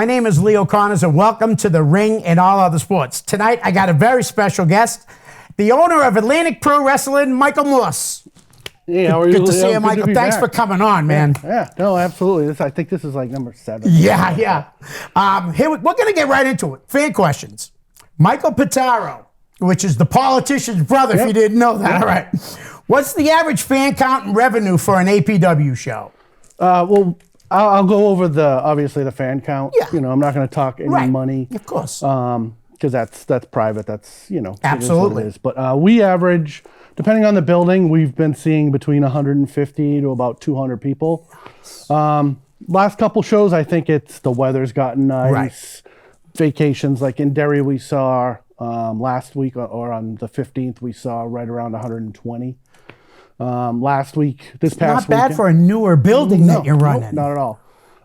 My name is Leo Connors, and welcome to The Ring and All Other Sports. Tonight, I got a very special guest, the owner of Atlantic Pro Wrestling, Michael Morse. Hey, how are you? Good to see you, Michael. Thanks for coming on, man. Yeah, no, absolutely. I think this is like number 7. Yeah. We're going to get right into it. Fan questions. Michael Pitaro, which is the politician's brother, if you didn't know that. All right. What's the average fan count and revenue for an APW show? Well, I'll go over obviously the fan count. Yeah. I'm not going to talk any money. Of course. Because that's private. That's, Absolutely. It is what it is. But we average, depending on the building, we've been seeing between 150 to about 200 people. Last couple shows, I think it's the weather's gotten nice. Right. Vacations, like in Derry, we saw last week or on the 15th, we saw right around 120. Last week, this past week. Not bad for a newer building that you're running. Not at all.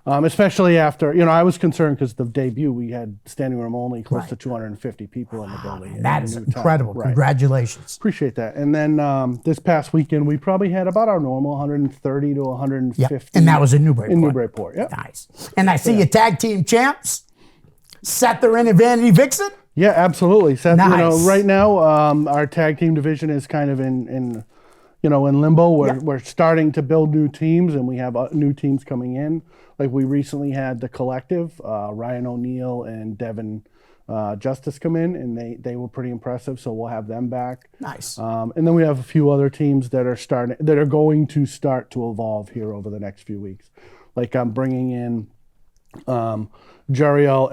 Especially after, I was concerned because the debut, we had standing room only, close to 250 people in the building. That is incredible. Right. Congratulations. Appreciate that. And then this past weekend, we probably had about our normal 130 to 150. Yep. And that was in Newburyport. In Newburyport, yeah. Nice. And I see you tag team champs, Seth the Ren and Vanity Vixen. Yeah, absolutely. Seth, nice. Right now, our tag team division is kind of in limbo. We're starting to build new teams, and we have new teams coming in. Like we recently had the Collective, Ryan O'Neill and Devin Justice come in, and they were pretty impressive. So we'll have them back. Nice. And then we have a few other teams that are going to start to evolve here over the next few weeks. Like I'm bringing in Jariel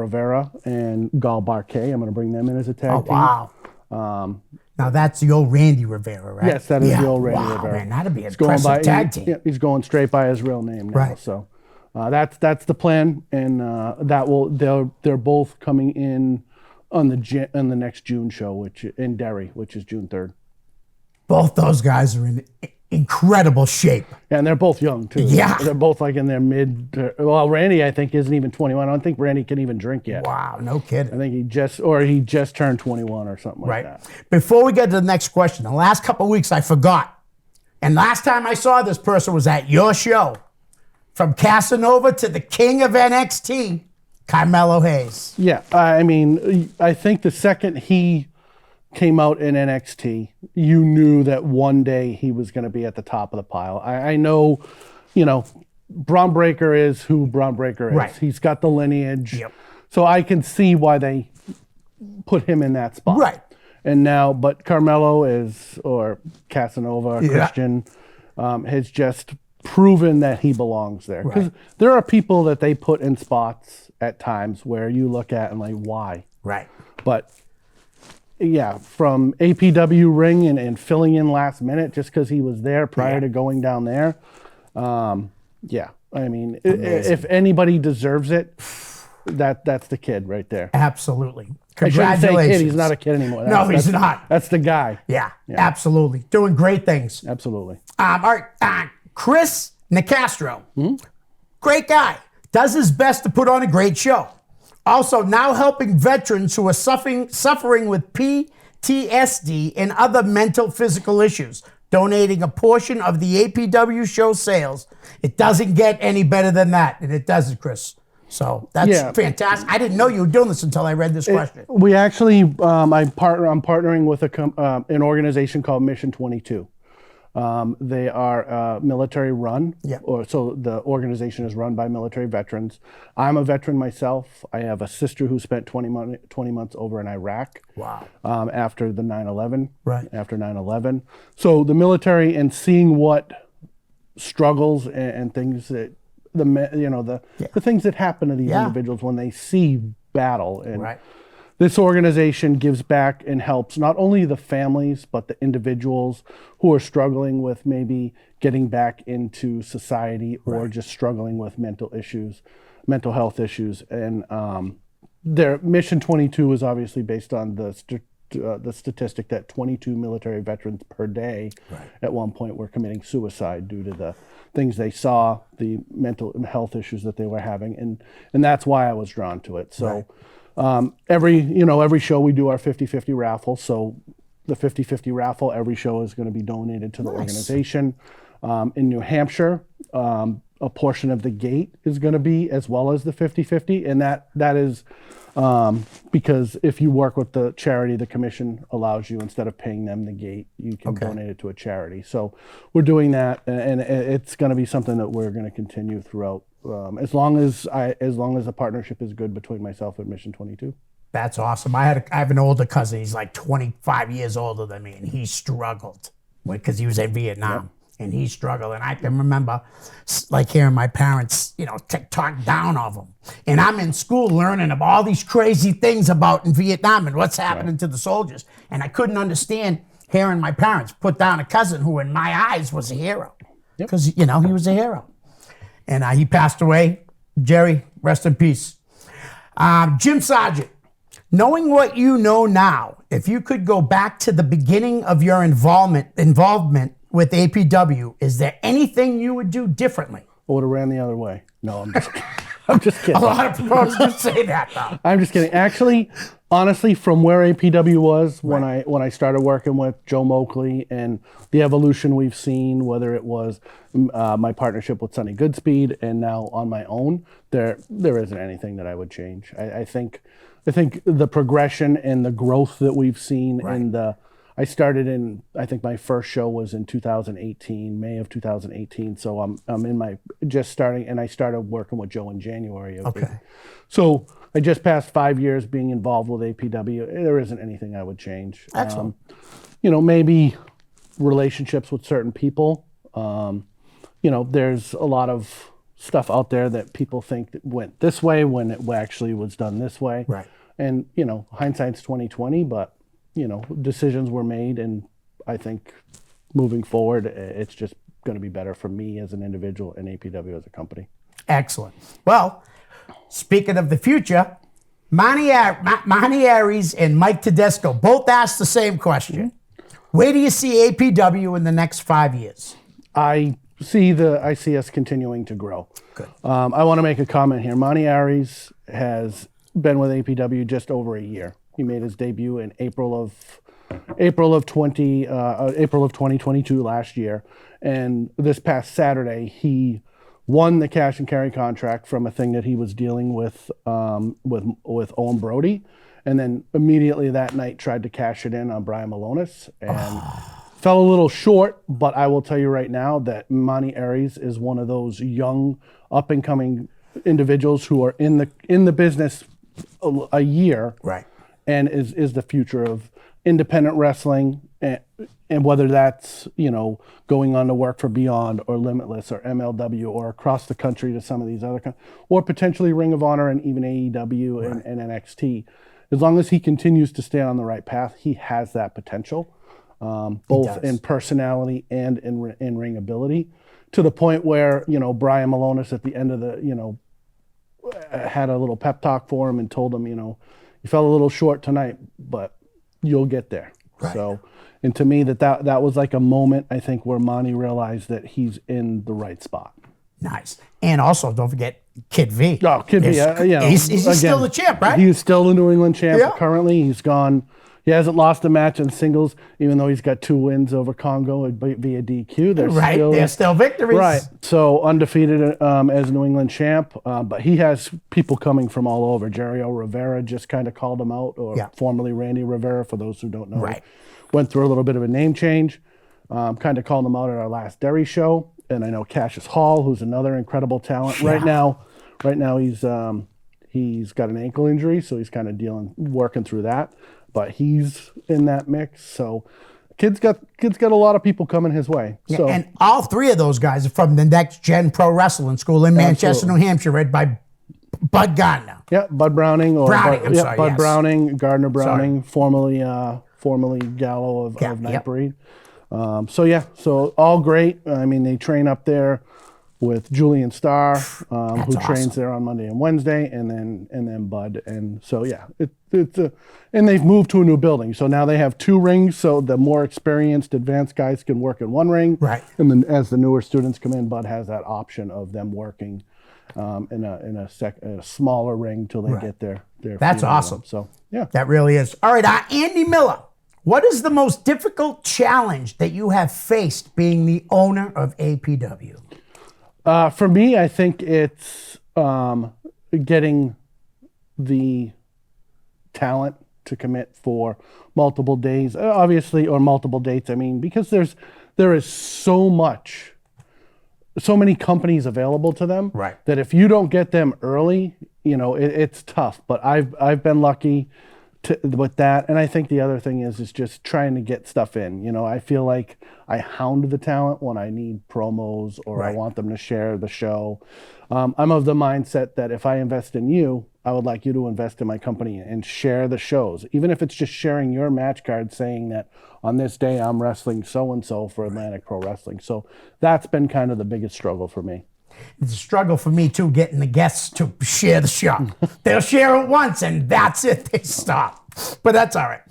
Rivera and Gal Barquet. I'm going to bring them in as a tag team. Wow. Now that's the old Randy Rivera, right? Yes, that is the old Randy Rivera. Man, that'd be an impressive tag team. Yeah, he's going straight by his real name now. Right. So that's the plan, and they're both coming in on the next June show, which in Derry, which is June 3rd. Both those guys are in incredible shape. Yeah, and they're both young too. Yeah. They're both like in their Randy, I think, isn't even 21. I don't think Randy can even drink yet. Wow, no kidding. I think he just turned 21 or something like that. Before we get to the next question, the last couple of weeks I forgot. And last time I saw this person was at your show. From Casanova to the king of NXT, Carmelo Hayes. Yeah, I mean, I think the second he came out in NXT, you knew that one day he was going to be at the top of the pile. I know, Braun Breaker is who Braun Breaker is. Right. He's got the lineage. Yep. So I can see why they put him in that spot. Right. And now, but Carmelo or Casanova, Christian, has just proven that he belongs there. Because there are people that they put in spots at times where you look at and like, why? Right. But yeah, from APW ring and filling in last minute just because he was there prior to going down there. I mean, if anybody deserves it, that's the kid right there. Absolutely. Congratulations. I shouldn't say kid, he's not a kid anymore. No, he's not. That's the guy. Yeah, absolutely. Doing great things. Absolutely. All right, Chris Nicastro. Great guy. Does his best to put on a great show. Also, now helping veterans who are suffering with PTSD and other mental physical issues, donating a portion of the APW show sales. It doesn't get any better than that, and it doesn't, Chris. So that's fantastic. I didn't know you were doing this until I read this question. We actually, I'm partnering with an organization called Mission 22. They are military run, so the organization is run by military veterans. I'm a veteran myself. I have a sister who spent 20 months over in Iraq. Wow. After the 9/11. Right. After 9/11. So the military and seeing what struggles and things that the things that happen to these individuals when they see battle and. This organization gives back and helps not only the families, but the individuals who are struggling with maybe getting back into society or just struggling with mental health issues. And their Mission 22 is obviously based on the statistic that 22 military veterans per day at one point were committing suicide due to the things they saw, the mental health issues that they were having. And that's why I was drawn to it. So. Every show we do our 50-50 raffle. So the 50-50 raffle, every show is going to be donated to the organization. In New Hampshire, a portion of the gate is going to be as well as the 50/50, and that is because if you work with the charity, the commission allows you, instead of paying them the gate, you can donate it to a charity. So we're doing that, and it's going to be something that we're going to continue throughout, as long as the partnership is good between myself and Mission 22. That's awesome. I have an older cousin. He's like 25 years older than me, and he struggled because he was in Vietnam. Yep. And he struggled. And I can remember like hearing my parents, talk down of him. And I'm in school learning about all these crazy things about in Vietnam and what's happening to the soldiers. And I couldn't understand hearing my parents put down a cousin who in my eyes was a hero. Because, he was a hero. And he passed away. Jerry, rest in peace. Jim Sargent, knowing what you know now, if you could go back to the beginning of your involvement with APW, is there anything you would do differently? I would have ran the other way. No, I'm just kidding. I'm just kidding. A lot of pros would say that, though. I'm just kidding. Actually, honestly, from where APW was when I started working with Joe Moakley and the evolution we've seen, whether it was my partnership with Sonny Goodspeed and now on my own, there isn't anything that I would change. I think the progression and the growth that we've seen and I started I think my first show was in 2018, May of 2018. So I'm in my just starting, and I started working with Joe in January. So I just passed 5 years being involved with APW. There isn't anything I would change. Excellent. Maybe relationships with certain people. There's a lot of stuff out there that people think that went this way when it actually was done this way. Right. And, hindsight's 20/20, but decisions were made, and I think moving forward, it's just going to be better for me as an individual and APW as a company. Excellent. Well, speaking of the future, Monty Aries and Mike Tedesco both asked the same question. Where do you see APW in the next 5 years? I see us continuing to grow. Good. I want to make a comment here. Monty Aries has been with APW just over a year. He made his debut in April of 2022 last year, and this past Saturday he won the cash and carry contract from a thing that he was dealing with Owen Brody, and then immediately that night tried to cash it in on Brian Malonis and fell a little short. But I will tell you right now that Monty Aries is one of those young, up and coming individuals who are in the business a year. Right. And is the future of independent wrestling, and whether that's going on to work for Beyond or Limitless or MLW or across the country to some of these other or potentially Ring of Honor and even AEW and NXT. As long as he continues to stay on the right path, he has that potential, both in personality and in ring ability, to the point where Brian Malonis at the end of the had a little pep talk for him and told him you fell a little short tonight, but you'll get there. Right. So, and to me, that was like a moment, I think, where Monty realized that he's in the right spot. Nice. And also, don't forget Kid V. Oh, Kid V, Is he still the champ, right? He's still the New England champ. Yeah. Currently, he's gone. He hasn't lost a match in singles, even though he's got 2 wins over Congo via DQ. They're still victories. Right. So undefeated as New England champ, but he has people coming from all over. Jerry Rivera just kind of called him out, or formerly Randy Rivera, for those who don't know. Right. Went through a little bit of a name change, kind of called him out at our last Derry show. And I know Cassius Hall, who's another incredible talent. Yeah. Right now he's got an ankle injury, so he's kind of working through that. But he's in that mix, so kid's got a lot of people coming his way. Yeah, so, and all 3 of those guys are from the Next Gen Pro Wrestling School in Manchester, New Hampshire, read by Bud Gardner. Yeah, Bud Browning, Bud Browning, Gardner Browning, formerly Gallo of Nightbreed. So all great. I mean, they train up there with Julian Starr, who trains there on Monday and Wednesday, and then Bud, and so and they've moved to a new building, so now they have 2 rings, so the more experienced, advanced guys can work in 1 ring, right? And then as the newer students come in, Bud has that option of them working in a smaller ring till they get their That's awesome. So yeah, that really is. All right, Andy Miller, What is the most difficult challenge that you have faced being the owner of APW? For me, I think it's getting the talent to commit for multiple days, obviously, or multiple dates. I mean, because there is so many companies available to them, right, that if you don't get them early, it's tough. But I've been lucky with that. And I think the other thing is just trying to get stuff in. I feel like I hound the talent when I need promos or right. I want them to share the show. I'm of the mindset that if I invest in you, I would like you to invest in my company and share the shows. Even if it's just sharing your match card saying that on this day I'm wrestling so-and-so for Atlantic Pro Wrestling. So that's been kind of the biggest struggle for me. It's a struggle for me too, getting the guests to share the show. They'll share it once and that's it. They stop. But that's all right.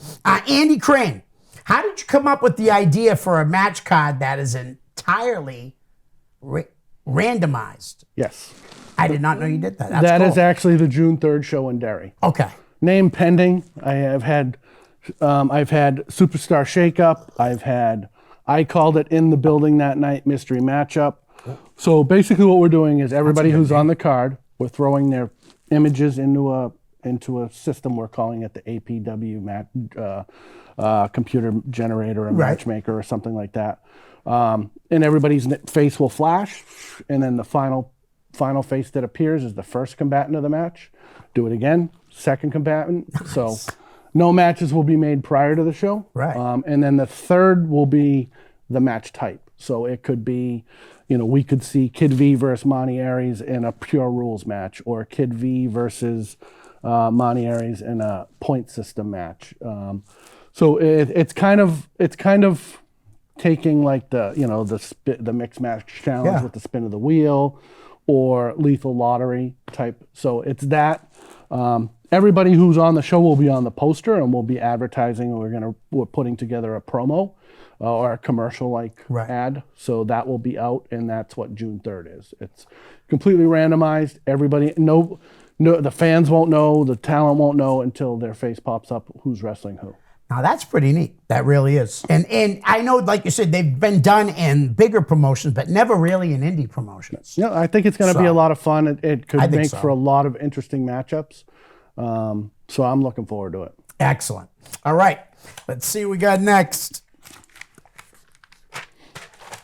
Andy Crane, how did you come up with the idea for a match card that is entirely randomized? Yes. I did not know you did that. That cool. is actually the June 3rd show in Derry. Okay. Name pending. I've had Superstar Shakeup. I called it in the building that night, mystery matchup. So basically what we're doing is everybody who's on the card, we're throwing their images into a system. We're calling it the APW computer generator, a matchmaker or something like that. And everybody's face will flash, and then the final face that appears is the first combatant of the match. Do it again, second combatant. Nice. So no matches will be made prior to the show. Right. And then the third will be the match type. So it could be, we could see Kid V versus Monty Aries in a pure rules match, or Kid V versus Monty Aries in a point system match. So it's kind of taking like the mixed match challenge with the spin of the wheel, or lethal lottery type. So it's that. Everybody who's on the show will be on the poster, and we'll be advertising. We're putting together a promo or a commercial ad. So that will be out, and that's what June 3rd is. It's completely randomized. Everybody, no, the fans won't know, the talent won't know until their face pops up who's wrestling who. Now that's pretty neat. That really is. And I know, like you said, they've been done in bigger promotions, but never really in indie promotions. Yeah, I think it's going to be a lot of fun. It could make for a lot of interesting matchups. So I'm looking forward to it. Excellent. All right. Let's see what we got next.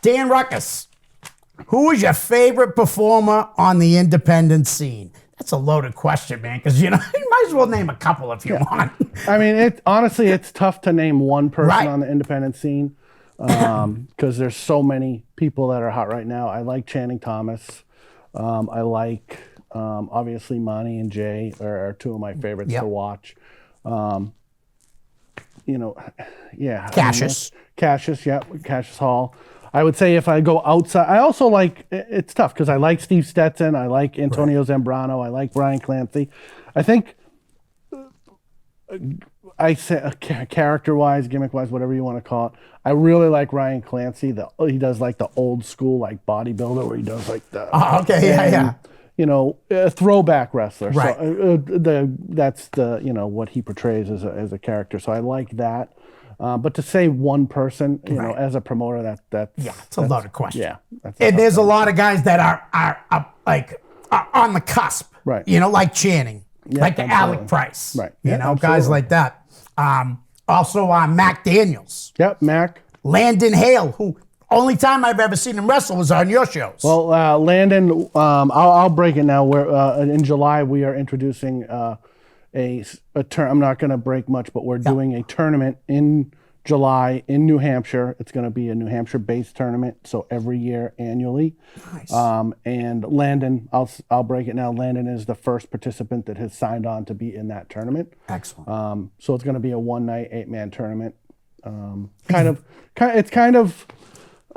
Dan Ruckus, who is your favorite performer on the independent scene? That's a loaded question, man, because you might as well name a couple if you want. I mean, honestly, it's tough to name one person on the independent scene because there's so many people that are hot right now. I like Channing Thomas. I like, obviously, Monty and Jay are two of my favorites to watch. Cassius. Cassius Hall. I would say if I go outside, I also like, it's tough because I like Steve Stetson, I like Antonio Zambrano, I like Brian Clancy. I think, I say character-wise, gimmick-wise, whatever you want to call it, I really like Ryan Clancy. He does like the old school like bodybuilder where he does like the... Oh, okay, a throwback wrestler. Right. So that's what he portrays as a character. So I like that. But to say one person, as a promoter, that's it's a loaded question. Yeah, and there's a lot of guys that are on the cusp, right? Like Channing, like the Alec Price, right? Guys like that. Also, Mac Daniels. Yep, Mac. Landon Hale, who only time I've ever seen him wrestle was on your shows. Well, Landon, I'll break it now. We're in July. We are introducing I'm not going to break much, but we're doing a tournament in July in New Hampshire. It's going to be a New Hampshire-based tournament, so every year annually. Nice. And Landon, I'll break it now. Landon is the first participant that has signed on to be in that tournament. Excellent. So it's going to be a one-night, 8-man tournament. It's kind of.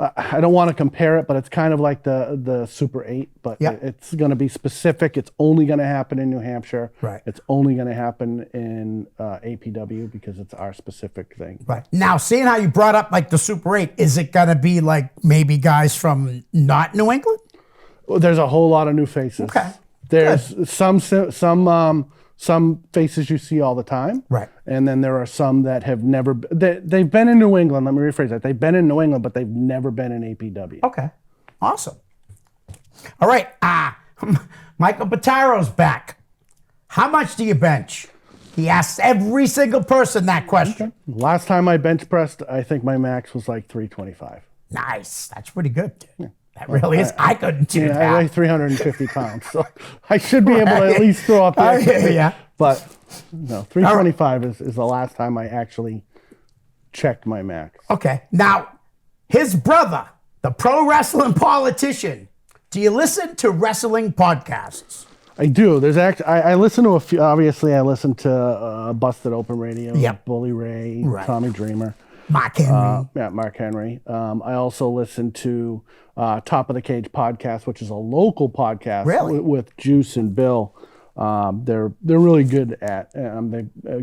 I don't want to compare it, but it's kind of like the Super 8, but it's going to be specific. It's only going to happen in New Hampshire. Right. It's only going to happen in APW because it's our specific thing. Right. Now, seeing how you brought up like the Super 8, is it going to be like maybe guys from not New England? Well, there's a whole lot of new faces. Okay. There's some some faces you see all the time. Right. And then there are some that have never, they've been in New England. Let me rephrase that. They've been in New England, but they've never been in APW. Okay. Awesome. All right. Michael Pataro's back. How much do you bench? He asks every single person that question. Okay. Last time I bench pressed, I think my max was like 325. Nice. That's pretty good. Yeah. That really is. I couldn't do that. I weigh 350 pounds, so I should be able to at least throw up the yeah. But no, 325 is the last time I actually checked my max. Okay. Now, his brother, the pro wrestling politician, do you listen to wrestling podcasts? I do. There's I listen to a few. Obviously, I listen to Busted Open Radio, Bully Ray, Tommy Dreamer. Mark Henry. Mark Henry. I also listen to Top of the Cage podcast, which is a local podcast with Juice and Bill. They're really good at I've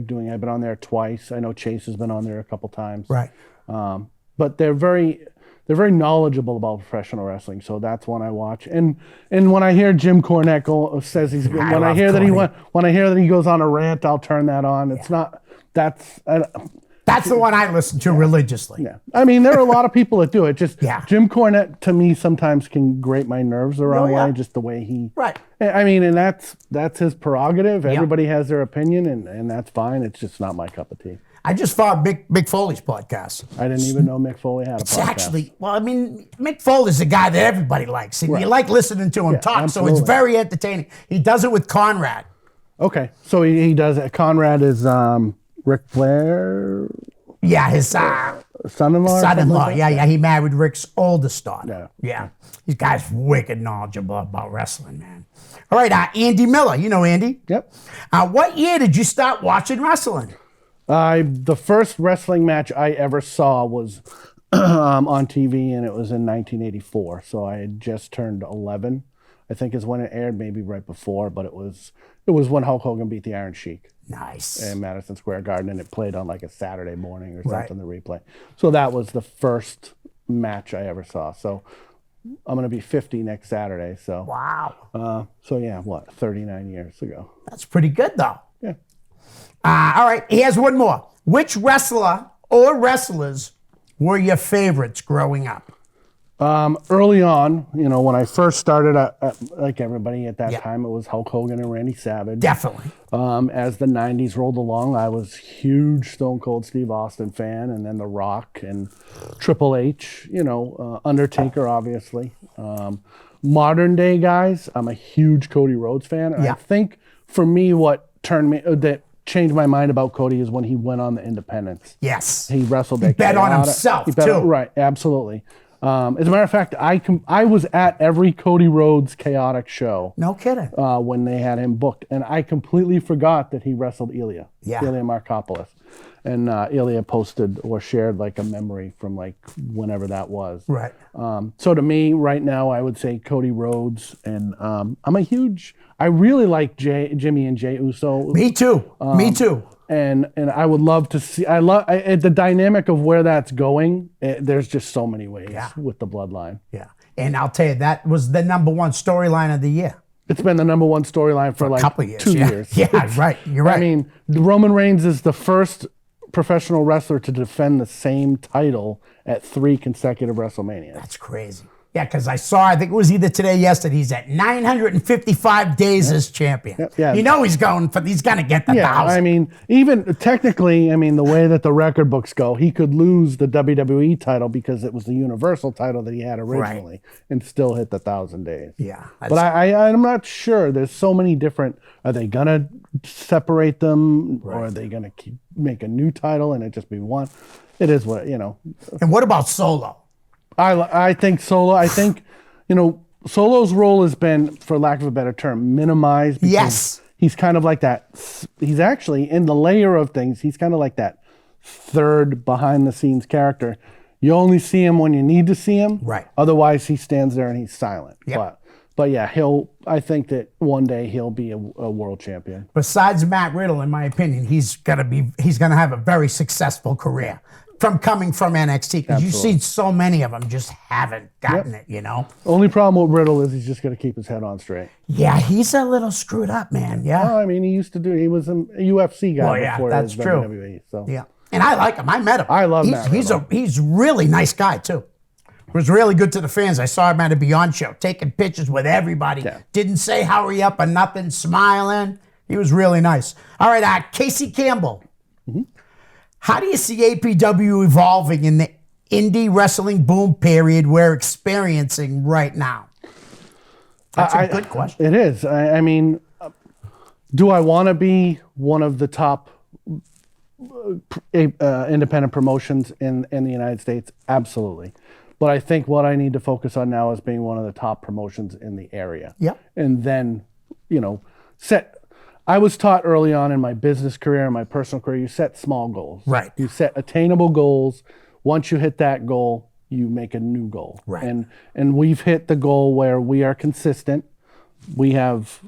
been on there twice. I know Chase has been on there a couple times. Right. But they're very knowledgeable about professional wrestling, so that's one I watch. And when I hear Jim Cornette says he's good, when I hear that he goes on a rant, I'll turn that on. It's not that's the one I listen to religiously. Yeah, I mean there are a lot of people that do it. Just Jim Cornette to me sometimes can grate my nerves the wrong way, just the way he. Right. I mean, and that's his prerogative. Everybody has their opinion, and that's fine. It's just not my cup of tea. I just followed Mick Foley's podcast. I didn't even know Mick Foley had a podcast. It's actually, Mick Foley's a guy that everybody likes. And you like listening to him talk, so it's very entertaining. He does it with Conrad. Okay. So he does it. Conrad is Ric Flair? Yeah, his son-in-law. Son-in-law, yeah. He married Rick's oldest daughter. Yeah. These guys wicked knowledgeable about wrestling, man. All right, Andy Miller. You know Andy? Yep. What year did you start watching wrestling? The first wrestling match I ever saw was on TV, and it was in 1984. So I had just turned 11, I think is when it aired, maybe right before, but it was when Hulk Hogan beat the Iron Sheik. Nice. In Madison Square Garden, and it played on like a Saturday morning or something, the replay. So that was the first match I ever saw. So I'm going to be 50 next Saturday. So wow. 39 years ago. That's pretty good, though. Yeah. All right, here's one more. Which wrestler or wrestlers were your favorites growing up? Early on, when I first started, like everybody at that time, it was Hulk Hogan and Randy Savage. Definitely. As the 90s rolled along, I was a huge Stone Cold Steve Austin fan, and then The Rock and Triple H, Undertaker, obviously. Modern day guys, I'm a huge Cody Rhodes fan. And I think for me, what changed my mind about Cody is when he went on the independents. Yes. He wrestled. He bet on himself, too. Right, absolutely. As a matter of fact, I was at every Cody Rhodes Chaotic show. No kidding. When they had him booked, and I completely forgot that he wrestled Ilya. Yeah. Ilya Markopoulos, and Ilya posted or shared like a memory from like whenever that was. Right. So to me, right now, I would say Cody Rhodes, and I really like Jimmy and Jey Uso. Me too. Me too. And I would love to see. The dynamic of where that's going. There's just so many ways with the bloodline. Yeah, and I'll tell you that was the number one storyline of the year. It's been the number one storyline for like a couple years, 2 years. Yeah, right. You're right. I mean, Roman Reigns is the first professional wrestler to defend the same title at 3 consecutive WrestleManias. That's crazy. Yeah, because I think it was either today or yesterday, he's at 955 days as champion. Yeah. He's going to get the 1,000. I mean, even technically, the way that the record books go, he could lose the WWE title because it was the Universal title that he had originally and still hit the 1,000 days. Yeah. But I'm not sure. There's so many different, are they going to separate them or are they going to make a new title and it just be one? It is what, And what about Solo? I think Solo's role has been, for lack of a better term, minimized. Yes. He's kind of like that. He's actually, in the layer of things, he's kind of like that third behind-the-scenes character. You only see him when you need to see him. Right. Otherwise, he stands there and he's silent. Yep. But yeah, I think that one day he'll be a world champion. Besides Matt Riddle, in my opinion, he's gonna have a very successful career. from coming from NXT, because you've Absolutely. seen so many of them just haven't gotten it, you know? Only problem with Riddle is he's just got to keep his head on straight. Yeah, he's a little screwed up, man. Yeah. Well, I mean, he was a UFC guy Well, yeah, before that's his true. WWE. So Yeah. And I like him. I met him. I love Matt Riddle. He's really nice guy, too. Was really good to the fans. I saw him at a Beyond show, taking pictures with everybody. Yeah. Didn't say hurry up or nothing, smiling. He was really nice. All right, Casey Campbell. How do you see APW evolving in the indie wrestling boom period we're experiencing right now? That's a good question. It is. I mean, do I want to be one of the top independent promotions in the United States? Absolutely. But I think what I need to focus on now is being one of the top promotions in the area. Yep. And then, I was taught early on in my business career and my personal career, you set small goals. Right. You set attainable goals. Once you hit that goal, you make a new goal. Right. And we've hit the goal where we are consistent. We have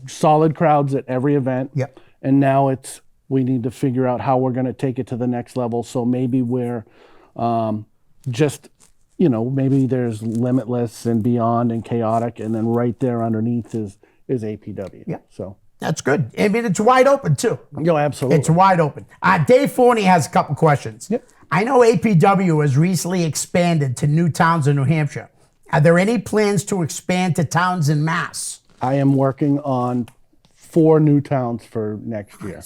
solid crowds at every event. Yep. And now we need to figure out how we're going to take it to the next level. So maybe we're maybe there's Limitless and Beyond and Chaotic, and then right there underneath is APW. Yeah. So that's good. I mean, it's wide open, too. absolutely. It's wide open. Dave Forney has a couple questions. Yep. I know APW has recently expanded to new towns in New Hampshire. Are there any plans to expand to towns in Mass? I am working on 4 new towns for next year,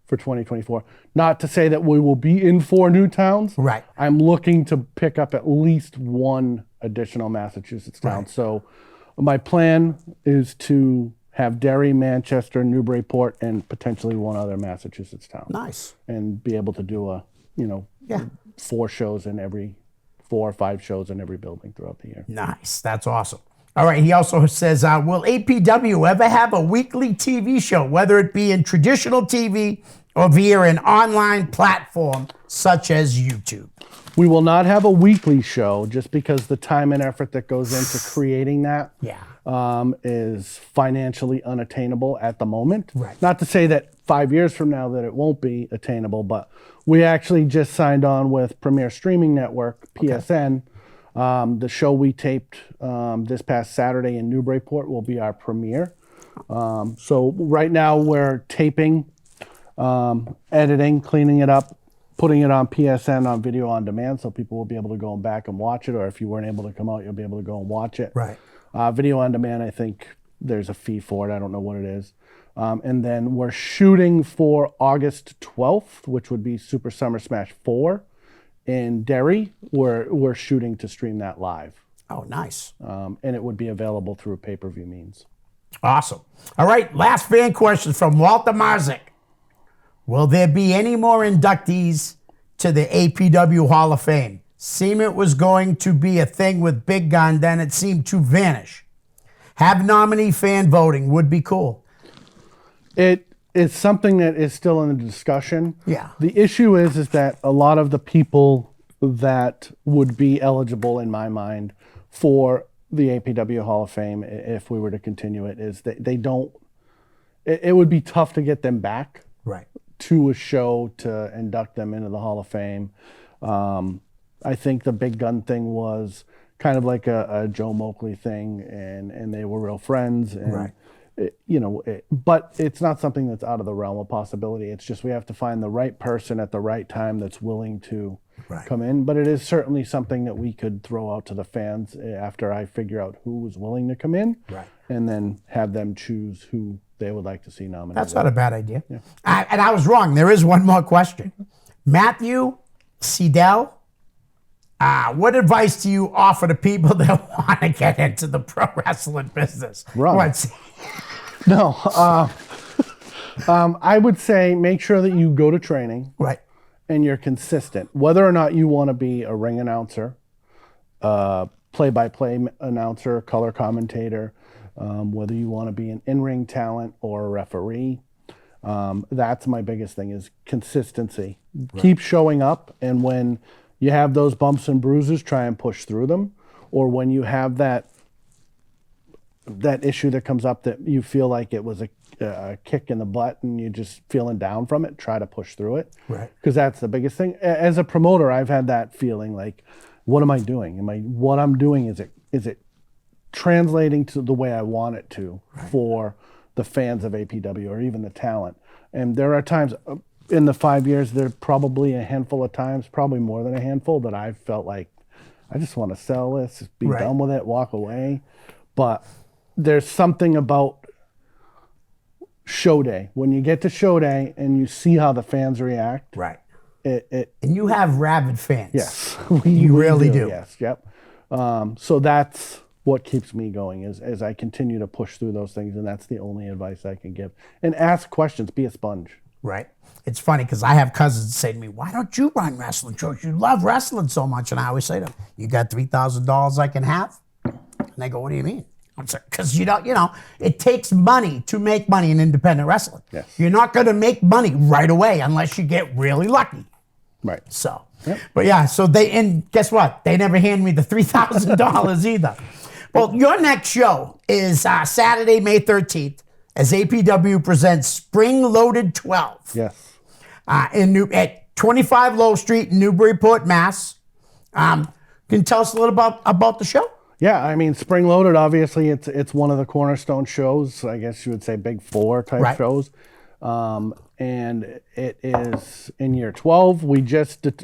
for 2024. Not to say that we will be in 4 new towns. Right. I'm looking to pick up at least 1 additional Massachusetts town. Right. So my plan is to have Derry, Manchester, Newburyport, and potentially 1 other Massachusetts town. Nice. And be able to do 4 shows in every 4 or 5 shows in every building throughout the year. Nice. That's awesome. All right. He also says, will APW ever have a weekly TV show, whether it be in traditional TV or via an online platform such as YouTube? We will not have a weekly show just because the time and effort that goes into creating that is financially unattainable at the moment. Right. Not to say that 5 years from now that it won't be attainable, but we actually just signed on with Premier Streaming Network, PSN. The show we taped this past Saturday in Newburyport will be our premiere. So right now we're taping, editing, cleaning it up, putting it on PSN on video on demand, so people will be able to go back and watch it, or if you weren't able to come out, you'll be able to go and watch it. Right. Video on demand, I think there's a fee for it. I don't know what it is. And then we're shooting for August 12th, which would be Super Summer Smash 4 in Derry. We're shooting to stream that live. Oh, nice. And it would be available through pay-per-view means. Awesome. All right, last fan question from Walter Marzik. Will there be any more inductees to the APW Hall of Fame? Seemed it was going to be a thing with Big Gun, then it seemed to vanish. Have nominee fan voting would be cool. It is something that is still in the discussion. Yeah. The issue is that a lot of the people that would be eligible, in my mind, for the APW Hall of Fame, if we were to continue it, is that they don't. It would be tough to get them back. Right. To a show to induct them into the Hall of Fame. I think the Big Gun thing was kind of like a Joe Moakley thing, and they were real friends. And, right. But it's not something that's out of the realm of possibility. It's just we have to find the right person at the right time that's willing to come in. But it is certainly something that we could throw out to the fans after I figure out who was willing to come in, and then have them choose who they would like to see nominated. That's not a bad idea. Yeah. And I was wrong. There is one more question. Matthew Seidel, what advice do you offer to people that want to get into the pro wrestling business? No. I would say make sure that you go to training. Right. And you're consistent. Whether or not you want to be a ring announcer, play-by-play announcer, color commentator, whether you want to be an in-ring talent or a referee. That's my biggest thing is consistency. Right. Keep showing up, and when you have those bumps and bruises, try and push through them. Or when you have that that issue that comes up that you feel like it was a kick in the butt and you're just feeling down from it, try to push through it. Right. Because that's the biggest thing. As a promoter, I've had that feeling like, what am I doing? What I'm doing, is it translating to the way I want it to for the fans of APW or even the talent? And there are times in the 5 years, there's probably a handful of times, probably more than a handful, that I've felt like, I just want to sell this, be done with it, walk away. But there's something about show day. When you get to show day and you see how the fans react. Right. And you have rabid fans. Yes. You really do. Yes. Yep. So that's what keeps me going as I continue to push through those things. And that's the only advice I can give. And ask questions. Be a sponge. Right. It's funny because I have cousins say to me, why don't you run wrestling shows? You love wrestling so much. And I always say to them, you got $3,000 I can have? And they go, what do you mean? I'm sorry, because it takes money to make money in independent wrestling. Yes. You're not going to make money right away unless you get really lucky. Right. So, Yep. But yeah, and guess what? They never hand me the $3,000 either. Well, your next show is Saturday, May 13th, as APW presents Spring Loaded 12. Yes. At 25 Low Street in Newburyport, Mass. Can you tell us a little about the show? Yeah, I mean, Spring Loaded, obviously, it's one of the cornerstone shows. I guess you would say Big Four type shows. And it is in year 12.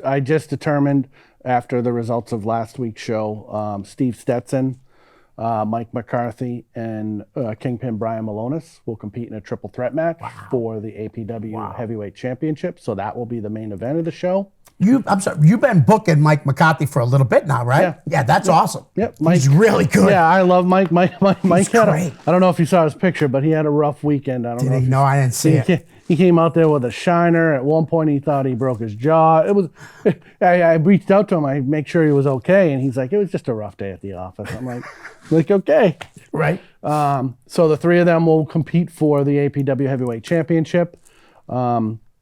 I just determined after the results of last week's show, Steve Stetson, Mike McCarthy, and Kingpin Brian Malonis will compete in a triple threat match for the APW Heavyweight Championship. So that will be the main event of the show. I'm sorry, you've been booking Mike McCarthy for a little bit now, right? Yeah, that's awesome. Yep, He's really good. Yeah, I love Mike. Mike He's had great. I don't know if you saw his picture, but he had a rough weekend. I don't know. No, I didn't see it. He came out there with a shiner. At one point, he thought he broke his jaw. It was. I reached out to him. I make sure he was okay, and he's like, "It was just a rough day at the office." I'm like, okay, right. So the three of them will compete for the APW Heavyweight Championship.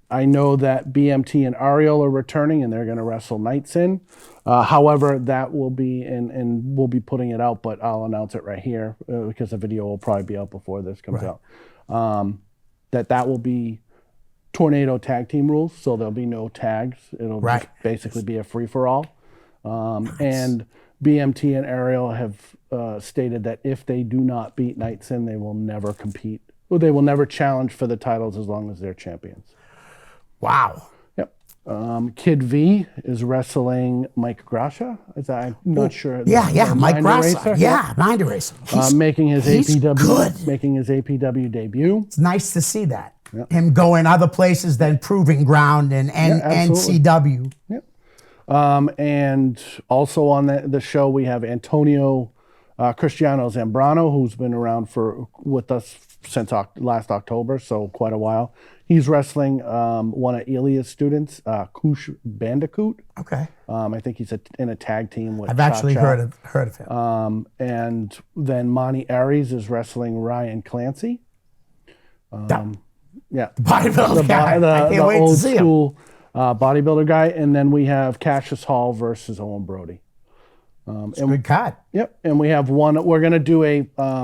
I know that BMT and Ariel are returning, and they're going to wrestle Nights In. However, that will be, and we'll be putting it out, but I'll announce it right here because the video will probably be out before this comes out. That will be Tornado tag team rules, so there'll be no tags. It'll just basically be a free-for-all. And BMT and Ariel have stated that if they do not beat Nights In, they will never compete. Well, they will never challenge for the titles as long as they're champions. Wow. Yep. Kid V is wrestling Mike Gracia. I'm not sure. Yeah, Mike Gracia. Yeah, Mind Eraser. Making his APW debut. It's nice to see that. Yep. Him going other places than Proving Ground and NCW. Yep. And also on the show we have Antonio Cristiano Zambrano, who's been around with us since last October, so quite a while. He's wrestling one of Elia's students, Kush Bandicoot. Okay. I think he's in a tag team with I've actually heard of him. And then Monty Aries is wrestling Ryan Clancy. Yeah. Bodybuilder guy. The old school bodybuilder guy. And then we have Cassius Hall versus Owen Brody. It's a good card. Yep. And we have one. We're going to do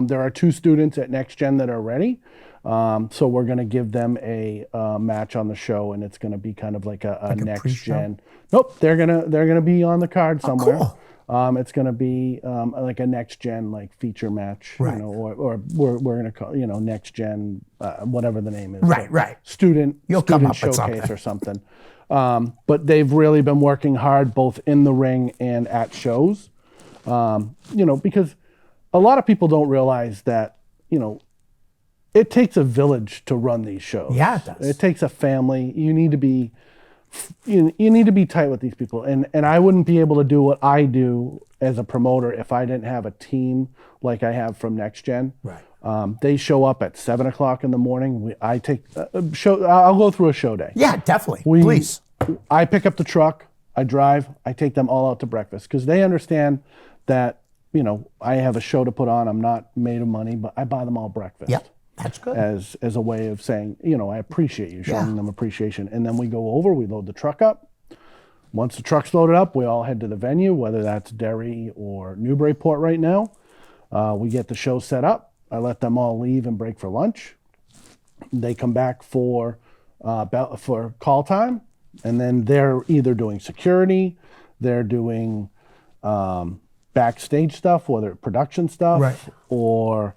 there are two students at Next Gen that are ready. So we're going to give them a match on the show, and it's going to be kind of like a Next Gen. Nope, they're gonna be on the card somewhere. Cool. It's going to be like a Next Gen feature match, right. Or we're going to call Next Gen, whatever the name is. Right. Student come up showcase or something. But they've really been working hard both in the ring and at shows. Because a lot of people don't realize that, it takes a village to run these shows. Yeah, it does. It takes a family. You need to be tight with these people. And I wouldn't be able to do what I do as a promoter if I didn't have a team like I have from Next Gen. Right. They show up at 7:00 in the morning. I'll go through a show day. Yeah, definitely. Please. I pick up the truck. I drive. I take them all out to breakfast because they understand that, I have a show to put on. I'm not made of money, but I buy them all breakfast. Yep. That's good. As a way of saying, I appreciate you, showing them appreciation. And then we go over, we load the truck up. Once the truck's loaded up, we all head to the venue, whether that's Derry or Newburyport right now. We get the show set up. I let them all leave and break for lunch. They come back for call time, and then they're either doing security, they're doing backstage stuff, whether production stuff, Right. or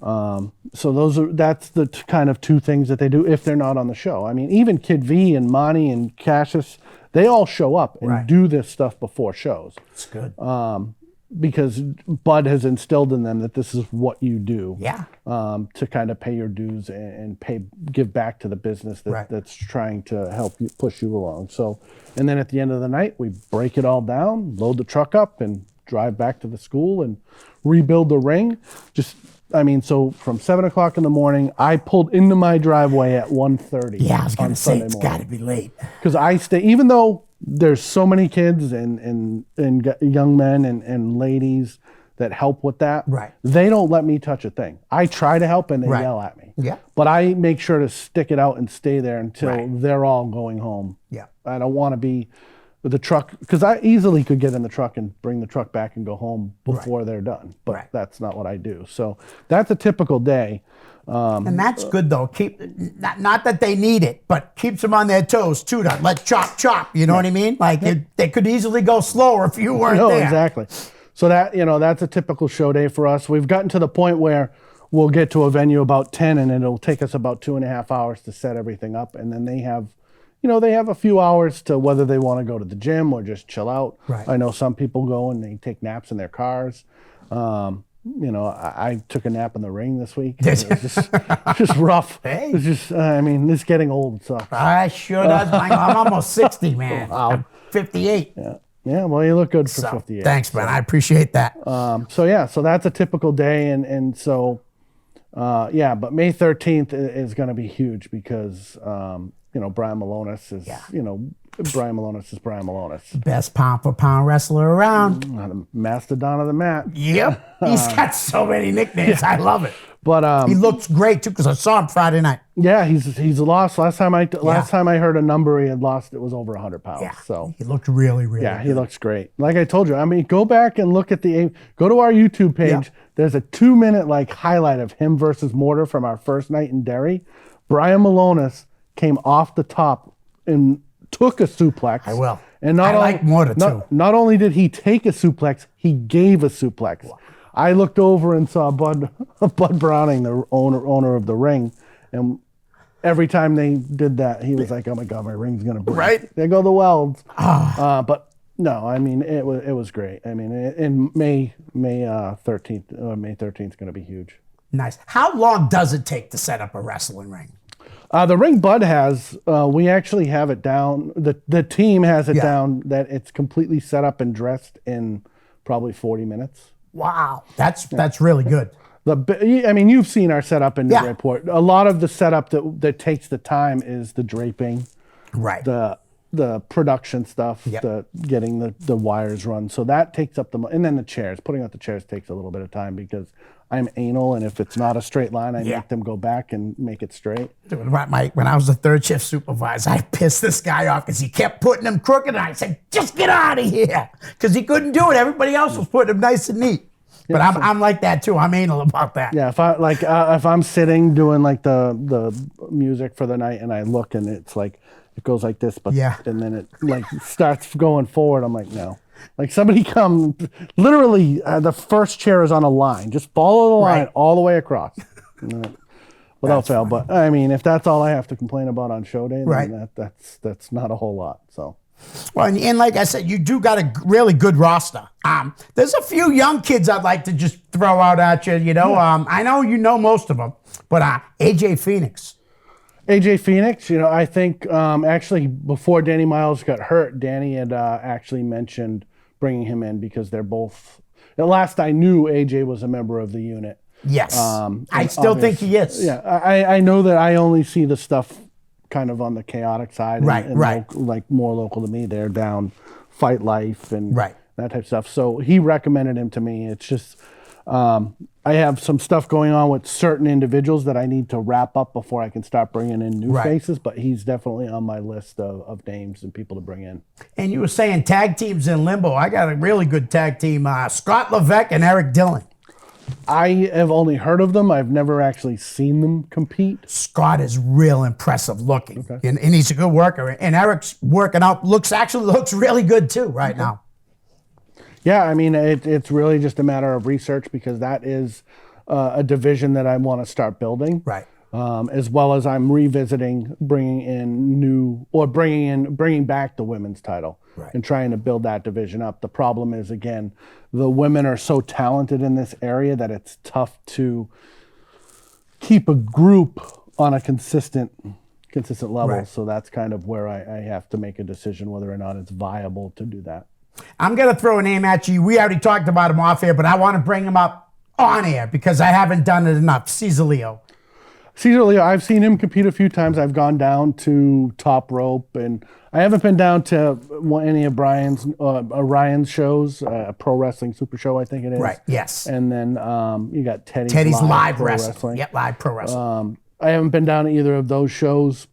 so that's the kind of two things that they do if they're not on the show. I mean, even Kid V and Monty and Cassius, they all show up and Right. do this stuff before shows. It's good. Because Bud has instilled in them that this is what you do. Yeah. To kind of pay your dues and give back to the business Right. that's trying to help you push you along. So, and then at the end of the night, we break it all down, load the truck up, and drive back to the school and rebuild the ring. So from 7 o'clock in the morning, I pulled into my driveway at 1:30. Yeah, I was going on to say, Sunday it's morning. got to be late. Because I stay, even though there's so many kids and young men and ladies that help with that, Right. they don't let me touch a thing. I try to help and they Right. yell at me. Yeah. But I make sure to stick it out and stay there until Right. they're all going home. Yeah. I don't want to be with the truck, because I easily could get in the truck and bring the truck back and go home before they're done. But Right. that's not what I do. So that's a typical day. And that's good, though. Not that they need it, but keeps them on their toes, too, to let chop. You know what I mean? Like, they could easily go slower if you weren't No, there. exactly. So that's a typical show day for us. We've gotten to the point where we'll get to a venue about 10 and it'll take us about 2.5 hours to set everything up. And then they have a few hours to whether they want to go to the gym or just chill out. Right. I know some people go and they take naps in their cars. I took a nap in the ring this week. It was just rough. Hey. It's just, it's getting old. It sucks. I sure does. I'm almost 60, man. Wow. I'm 58. Yeah, well, you look good for So, 58. thanks, man. I appreciate that. So that's a typical day. And so, but May 13th is going to be huge because, Brian Malonis is, Brian Malonis is Brian Malonis. Best pound-for-pound wrestler around. The mastodon of the mat. Yep. He's got so many nicknames. I love it. But He looks great, too, because I saw him Friday night. yeah, he's lost. Last time I heard a number he had lost, it was over 100 pounds. Yeah. So He looked really, really yeah, good. he looks great. Like I told you, go back and look at go to our YouTube page. Yeah. There's a 2-minute highlight of him versus Mortar from our first night in Derry. Brian Malonis came off the top and took a suplex. I will. And I like Mortar, too. Not only did he take a suplex, he gave a suplex. Wow. I looked over and saw Bud Browning, the owner of the ring, and every time they did that, he was like, "Oh my God, my ring's gonna break." Right. There go the welds. But no, it was great. In May 13th, May 13th is gonna be huge. Nice. How long does it take to set up a wrestling ring? The ring Bud has, we actually have it down. The team has it down that it's completely set up and dressed in probably 40 minutes. Wow. That's really good. You've seen our setup in the Yeah. report. A lot of the setup that takes the time is the draping, Right. the production stuff, Yep. the getting the wires run. So that takes up and then the chairs. Putting out the chairs takes a little bit of time because I'm anal, and if it's not a straight line, I make them go back and make it straight. Dude, when I was the third shift supervisor, I pissed this guy off because he kept putting him crooked, and I said, "Just get out of here," because he couldn't do it. Everybody else was putting him nice and neat. But I'm like that too. I'm anal about that. Yeah, if I'm sitting doing the music for the night and I look and it's like it goes like this, but and then it starts going forward. I'm like, no. Somebody come, literally the first chair is on a line. Just follow the line all the way across. Without fail. Funny. But if that's all I have to complain about on show day, then that's not a whole lot. So. Well, and like I said, you do got a really good roster. There's a few young kids I'd like to just throw out at you. I know you know most of them, but AJ Phoenix. AJ Phoenix, I think actually before Danny Miles got hurt, Danny had actually mentioned bringing him in because they're both. At last I knew AJ was a member of the unit. Yes, I still think he is. Yeah, I know that I only see the stuff kind of on the chaotic side, right. More local to me. They're down Fight Life and right. that type of stuff. So he recommended him to me. It's just I have some stuff going on with certain individuals that I need to wrap up before I can start bringing in new faces. But he's definitely on my list of names and people to bring in. And you were saying tag teams in limbo. I got a really good tag team: Scott Levesque and Eric Dillon. I have only heard of them. I've never actually seen them compete. Scott is real impressive looking, and he's a good worker. And Eric's working out. Looks really good too right now. Yeah, I mean, it's really just a matter of research because that is a division that I want to start building. Right. As well as I'm revisiting bringing back the women's title. Right. And trying to build that division up. The problem is, again, the women are so talented in this area that it's tough to keep a group on a consistent level. Right. So that's kind of where I have to make a decision whether or not it's viable to do that. I'm going to throw a name at you. We already talked about him off air, but I want to bring him up on air because I haven't done it enough. Cesar Leo. Cesar Leo, I've seen him compete a few times. I've gone down to Top Rope, and I haven't been down to any of Ryan's shows, Pro Wrestling Super Show, I think it is. Right, yes. And then you got Teddy's Live Wrestling. Yep, Live Pro Wrestling. I haven't been down to either of those shows,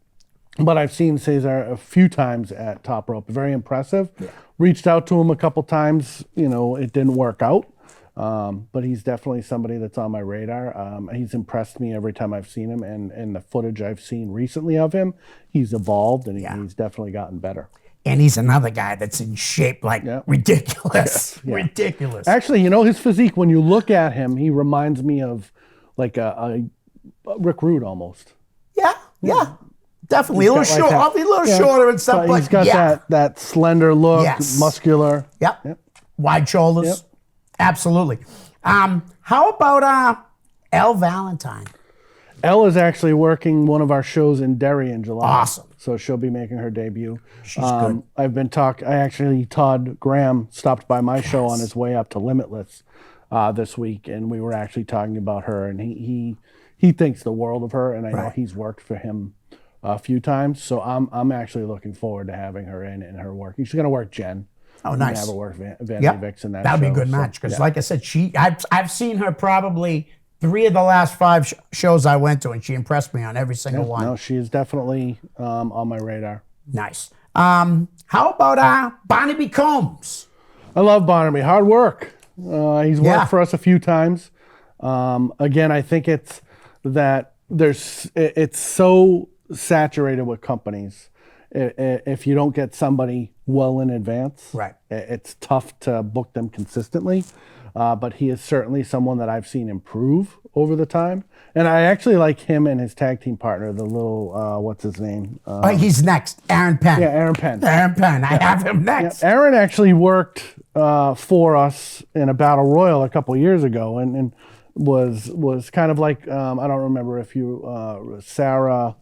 but I've seen Cesar a few times at Top Rope. Very impressive. Yeah. Reached out to him a couple times. It didn't work out. But he's definitely somebody that's on my radar. He's impressed me every time I've seen him, and the footage I've seen recently of him, he's evolved and he's definitely gotten better. And he's another guy that's in shape ridiculous. Yeah. Ridiculous. Actually, his physique, when you look at him, he reminds me of like a Rick Rude almost. Yeah. Definitely. A little shorter and stuff. But he's got that slender look, muscular. Yep. Wide shoulders. Yep. Absolutely. How about Elle Valentine? Elle is actually working one of our shows in Derry in July. Awesome. So she'll be making her debut. She's good. Todd Graham stopped by my show on his way up to Limitless this week, and we were actually talking about her, and he thinks the world of her, and I know he's worked for him a few times. So I'm actually looking forward to having her in and her working. She's going to work Jen. Oh, nice. Never worked Vanity Vix in that That'd show. Be a good match because, like I said, I've seen her probably 3 of the last 5 shows I went to, and she impressed me on every single one. No, she is definitely on my radar. Nice. How about Barnaby Combs? I love Barnaby. Hard work. He's worked for us a few times. Again, I think it's that it's so saturated with companies. If you don't get somebody well in advance, it's tough to book them consistently. But he is certainly someone that I've seen improve over the time. And I actually like him and his tag team partner, the little, what's his name? He's next, Aaron Penn. Yeah, Aaron Penn. I have him next. Yeah, Aaron actually worked for us in a battle royal a couple years ago and was kind of like, I don't remember if Sarah,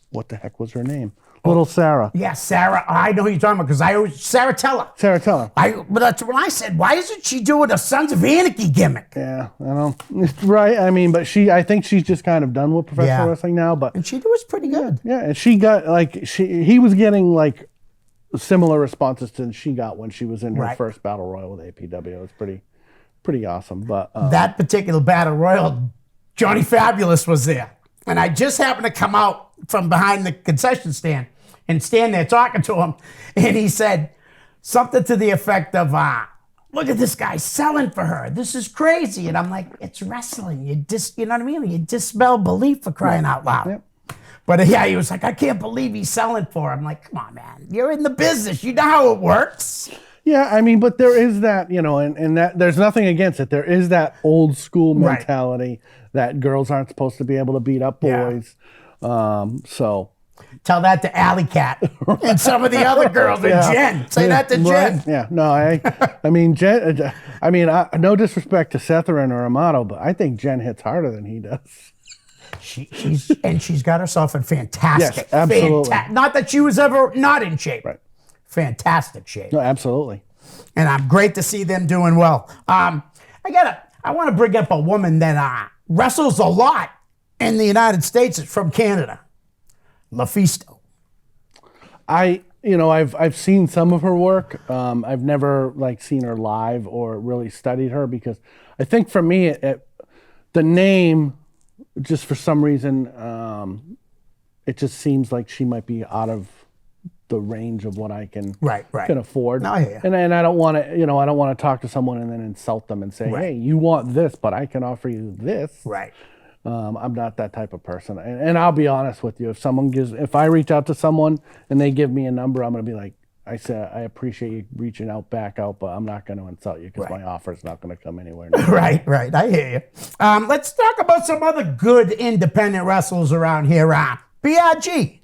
what the heck was her name? Little Sarah. Yeah, Sarah. I know who you're talking about because Sarah Teller. But that's when I said, why isn't she doing a Sons of Anarchy gimmick? Yeah, I know. Right. I mean, but I think she's just kind of done with professional wrestling now. But and she was pretty good. Yeah, and she got he was getting like similar responses to she got when she was in her first battle royal with APW. It was pretty awesome. But that particular battle royal, Johnny Fabulous was there, and I just happened to come out from behind the concession stand and stand there talking to him, and he said something to the effect of, look at this guy selling for her. This is crazy. And I'm like, it's wrestling. You know what I mean? You dispel belief for crying out loud. Yep. But he was like, I can't believe he's selling for her. I'm like, come on, man. You're in the business. You know how it works. Yeah, I mean, but there is that, and that there's nothing against it. There is that old school mentality that girls aren't supposed to be able to beat up boys. So tell that to Alley Cat and some of the other girls and Jen. Say that to Jen. Yeah, no, I mean, Jen. I mean, no disrespect to Setherin or Amato, but I think Jen hits harder than he does. She's got herself in fantastic. Yes, absolutely. Not that she was ever not in shape. Right. Fantastic shape. No, absolutely. And I'm great to see them doing well. I want to bring up a woman that wrestles a lot in the United States. It's from Canada. LaFisto. I've seen some of her work. I've never seen her live or really studied her because I think for me the name just for some reason it just seems like she might be out of the range of what I can Right. can afford. No, I hear you. And I don't want to, I don't want to talk to someone and then insult them and say, Right. hey, you want this, but I can offer you this. Right. I'm not that type of person. And I'll be honest with you. If I reach out to someone and they give me a number, I'm going to be like, I said, I appreciate you reaching out, back out, but I'm not going to insult you because my offer is not going to come anywhere near. Right. I hear you. Let's talk about some other good independent wrestlers around here. BRG.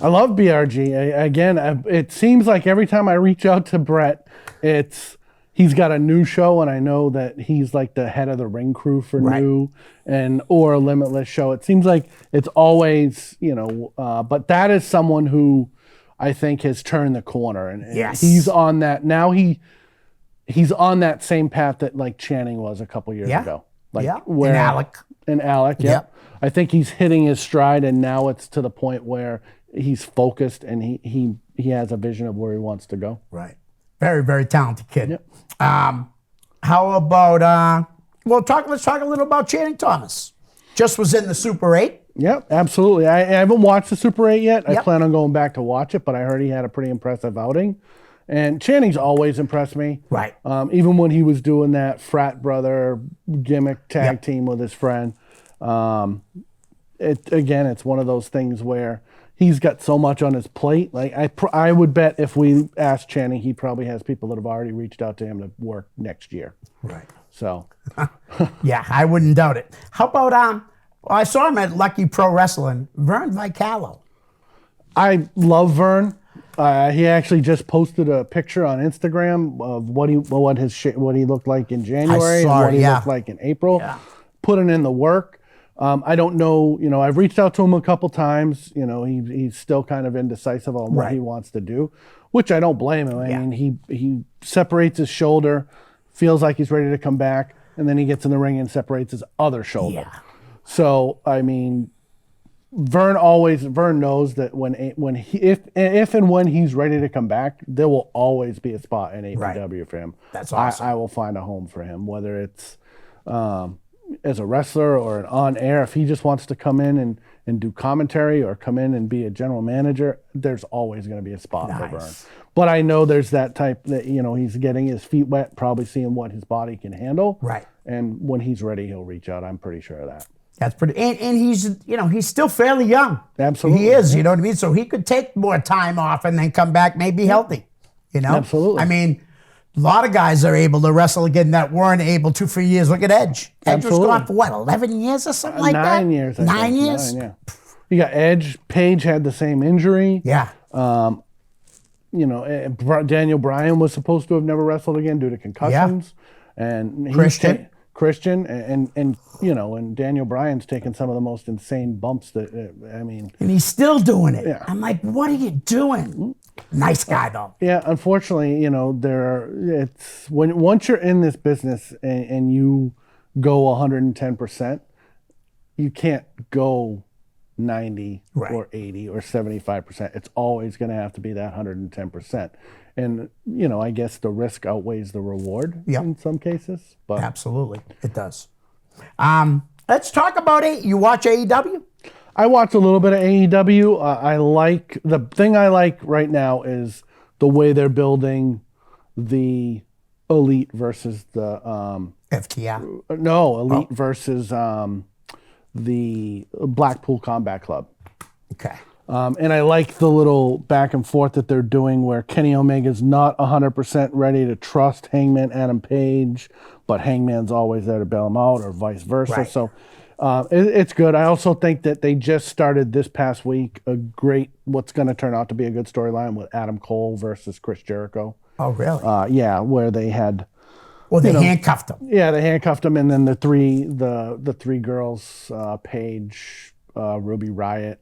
I love BRG. Again, it seems like every time I reach out to Brett, he's got a new show, and I know that he's like the head of the ring crew for new or a Limitless show. It seems like it's always, but that is someone who I think has turned the corner, and he's on that now. He's on that same path that like Channing was a couple years ago. Where Alec. Yep. I think he's hitting his stride, and now it's to the point where he's focused and he has a vision of where he wants to go. Right. Very, very talented kid. Yep. How about let's talk a little about Channing Thomas. Just was in the Super 8. Yep, absolutely. I haven't watched the Super 8 yet. Yep. I plan on going back to watch it, but I heard he had a pretty impressive outing. And Channing's always impressed me. Right. Even when he was doing that frat brother gimmick tag team with his friend. It's one of those things where he's got so much on his plate. Like I would bet if we asked Channing, he probably has people that have already reached out to him to work next year. Right. So. Yeah, I wouldn't doubt it. How about I saw him at Lucky Pro Wrestling. Vern Vicalo. I love Vern. He actually just posted a picture on Instagram of what he looked like in January and what he looked like in April. Yeah. Putting in the work. I don't know. I've reached out to him a couple times. He's still kind of indecisive on what he wants to do, which I don't blame him. I mean, he separates his shoulder, feels like he's ready to come back, and then he gets in the ring and separates his other shoulder. Yeah. So I mean, Vern knows that if and when he's ready to come back, there will always be a spot in APW for him. That's awesome. I will find a home for him, whether it's as a wrestler or an on air. If he just wants to come in and do commentary or come in and be a general manager, there's always going to be a spot for Vern. But I know there's that type that he's getting his feet wet, probably seeing what his body can handle. Right. And when he's ready, he'll reach out. I'm pretty sure of that. That's pretty, and he's still fairly young. Absolutely. He is, you know what I mean? So he could take more time off and then come back, maybe healthy, Absolutely. I mean, a lot of guys are able to wrestle again that weren't able to for years. Look at Edge. Edge was gone for 11 years or something like that? 9 years. 9 years? 9, yeah. You got Edge. Paige had the same injury. Yeah. Daniel Bryan was supposed to have never wrestled again due to concussions. And Christian and Daniel Bryan's taken some of the most insane bumps that and he's still doing it. Yeah. I'm like, what are you doing? Nice guy though. Yeah, unfortunately, once you're in this business and you go 110%, you can't go 90 or 80 or 75%. It's always going to have to be that 110%. And, I guess the risk outweighs the reward in some cases. But absolutely, it does. Let's talk about it. You watch AEW? I watch a little bit of AEW. The thing I like right now is the way they're building the Elite versus the FTR. No, Elite versus the Blackpool Combat Club. Okay. And I like the little back and forth that they're doing where Kenny Omega's not 100% ready to trust Hangman Adam Page, but Hangman's always there to bail him out or vice versa. Right. So it's good. I also think that they just started this past week what's going to turn out to be a good storyline with Adam Cole versus Chris Jericho. Oh, really? Yeah, where they had... Well, they handcuffed him. Yeah, they handcuffed him, and then the three girls, Paige, Ruby Riott,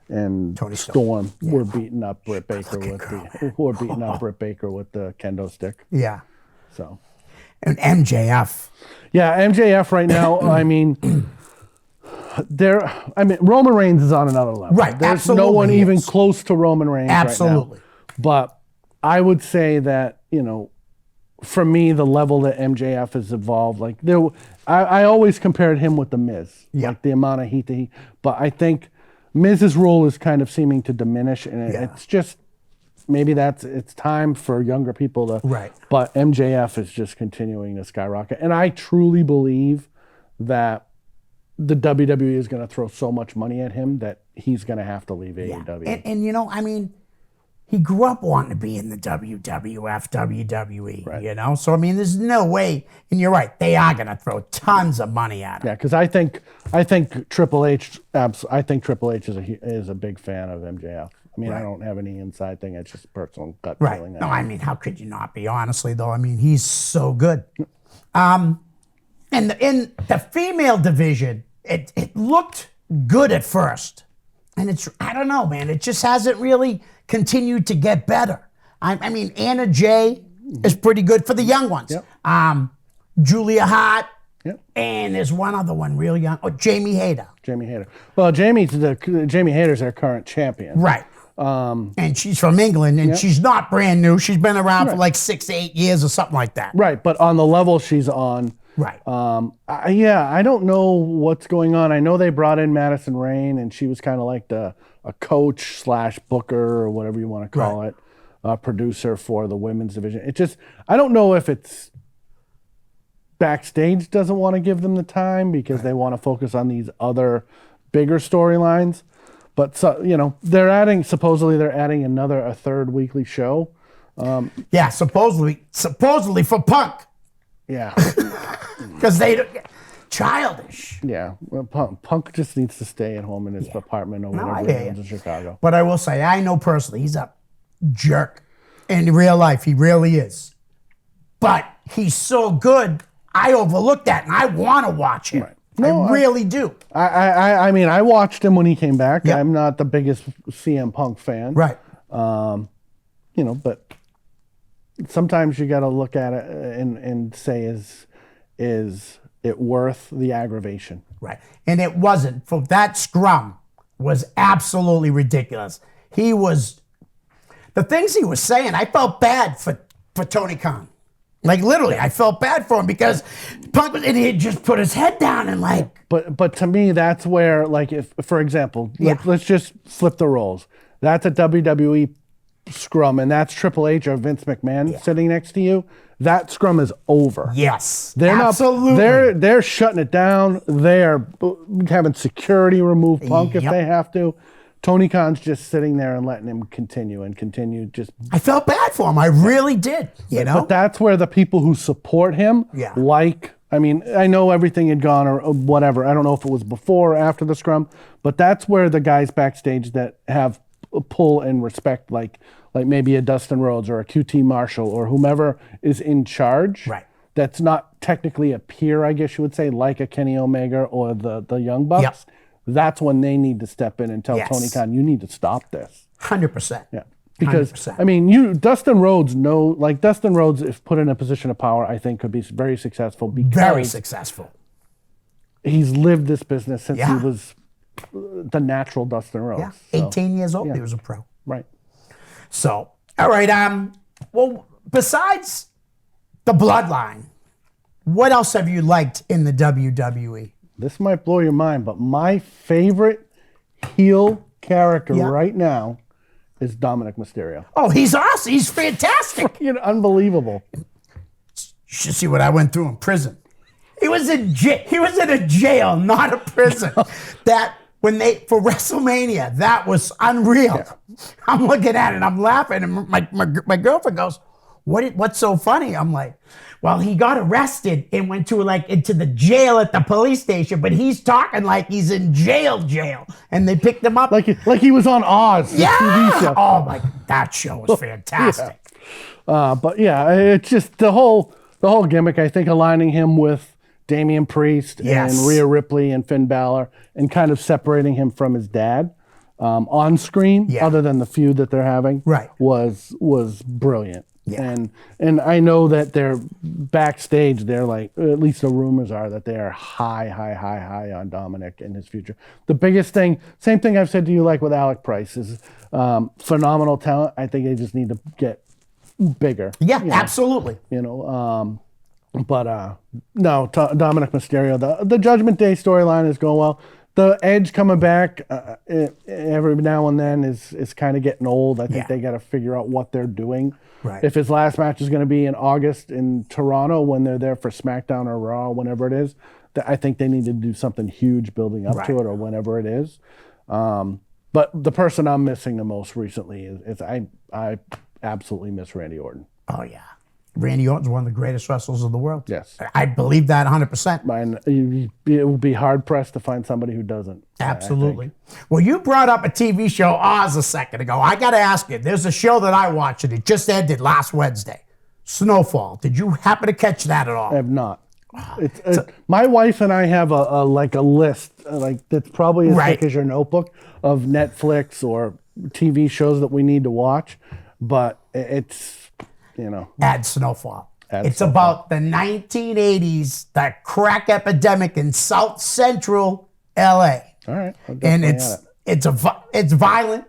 and Tony Storm were beating up Britt Baker with Britt Baker with the kendo stick. Yeah. So. And MJF. Yeah, MJF right now. Roman Reigns is on another level. Right. There's absolutely no one even close to Roman Reigns. Absolutely. Right now. But I would say that for me, the level that MJF has evolved, I always compared him with The Miz, like the amount of heat that but I think Miz's role is kind of seeming to diminish, and it's just maybe it's time for younger people to. Right. But MJF is just continuing to skyrocket, and I truly believe that the WWE is going to throw so much money at him that he's going to have to leave AEW. And you know, I mean, he grew up wanting to be in the WWF, WWE, Right. you know? So, I mean, there's no way, and you're right, they are going to throw tons of money at him. Yeah, because I think Triple H. I think Triple H is a big fan of MJF. I mean, I don't have any inside thing. It's just personal gut feeling. No, I mean, how could you not be? Honestly, though, I mean, he's so good. And in the female division, it looked good at first, and I don't know, man. It just hasn't really continued to get better. I mean, Anna Jay is pretty good for the young ones. Yep. Julia Hart. Yep. And there's one other one real young. Oh, Jamie Hayter. Jamie Hayter. Well, Jamie Hayter's our current champion. Right. And she's from England, and she's not brand new. She's been around for like 6 to 8 years or something like that. Right, but on the level she's on. Right. I don't know what's going on. I know they brought in Madison Rayne, and she was kind of like a coach / booker or whatever you want to call it, producer for the women's division. It just, I don't know if it's backstage doesn't want to give them the time because they want to focus on these other bigger storylines. But so, you know, supposedly they're adding a third weekly show. Yeah, supposedly for Punk. Yeah. Because they childish. Yeah, well, Punk just needs to stay at home in his apartment or whatever he owns in Chicago. But I will say, I know personally, he's a jerk in real life. He really is. But he's so good, I overlook that, and I want to watch him. Right. No, I really do. I mean, I watched him when he came back. Yep. I'm not the biggest CM Punk fan. Right. You know, but sometimes you got to look at it and say, is it worth the aggravation? Right. And it wasn't. For that scrum was absolutely ridiculous. The things he was saying, I felt bad for Tony Khan. Like literally, I felt bad for him because Punk was, and he had just put his head down and like. But to me, that's where, like, if for example, let's just flip the roles. That's a WWE scrum, and that's Triple H or Vince McMahon sitting next to you. That scrum is over. Yes, they're absolutely. They're shutting it down. They're having security remove Punk if they have to. Tony Khan's just sitting there and letting him continue. Just. I felt bad for him. I really did. You know. But that's where the people who support him, I mean, I know everything had gone or whatever. I don't know if it was before or after the scrum, but that's where the guys backstage that have pull and respect, like maybe a Dustin Rhodes or a QT Marshall or whomever is in charge. Right. That's not technically a peer, I guess you would say, like a Kenny Omega or the Young Bucks. Yep. That's when they need to step in and tell Tony Khan, you need to stop this. 100%. Yeah. Because, 100%. I mean, Dustin Rhodes, if put in a position of power, I think could be very successful. Very successful. He's lived this business since he was the natural Dustin Rhodes. Yeah, 18 years old, he was a pro. Right. So, all right, well, besides the bloodline, what else have you liked in the WWE? This might blow your mind, but my favorite heel character right now is Dominic Mysterio. Oh, he's awesome. He's fantastic. Freaking unbelievable. You should see what I went through in prison. He was in a jail, not a prison. That for WrestleMania, that was unreal. Yeah. I'm looking at it, I'm laughing, and my girlfriend goes, "What's so funny?" I'm like, well, he got arrested and went into the jail at the police station, but he's talking like he's in jail. And they picked him up. Like he was on Oz, the TV show. Oh my, that show was fantastic. But yeah, it's just the whole gimmick, I think, aligning him with Damian Priest and Rhea Ripley and Finn Balor and kind of separating him from his dad on screen, other than the feud that they're having, was brilliant. Yeah. And I know that they're backstage, they're like, at least the rumors are that they are high on Dominic and his future. The biggest thing, same thing I've said to you, like with Alec Price, is phenomenal talent. I think they just need to get bigger. Yeah, absolutely. No, Dominic Mysterio, the Judgment Day storyline is going well. the Edge coming back every now and then is kind of getting old. I think they got to figure out what they're doing. Right. If his last match is going to be in August in Toronto when they're there for SmackDown or Raw, whenever it is, I think they need to do something huge building up to it or whenever it is. But the person I'm missing the most recently is I absolutely miss Randy Orton. Oh, yeah. Randy Orton's one of the greatest wrestlers of the world. Yes. I believe that 100%. It would be hard-pressed to find somebody who doesn't. Absolutely. Well, you brought up a TV show, Oz, a second ago. I got to ask you, there's a show that I watched, and it just ended last Wednesday. Snowfall. Did you happen to catch that at all? I have not. My wife and I have a list, that's probably as thick as your notebook, of Netflix or TV shows that we need to watch, but it's... Add Snowfall. It's about the 1980s, the crack epidemic in South Central LA. All right. And it's violent,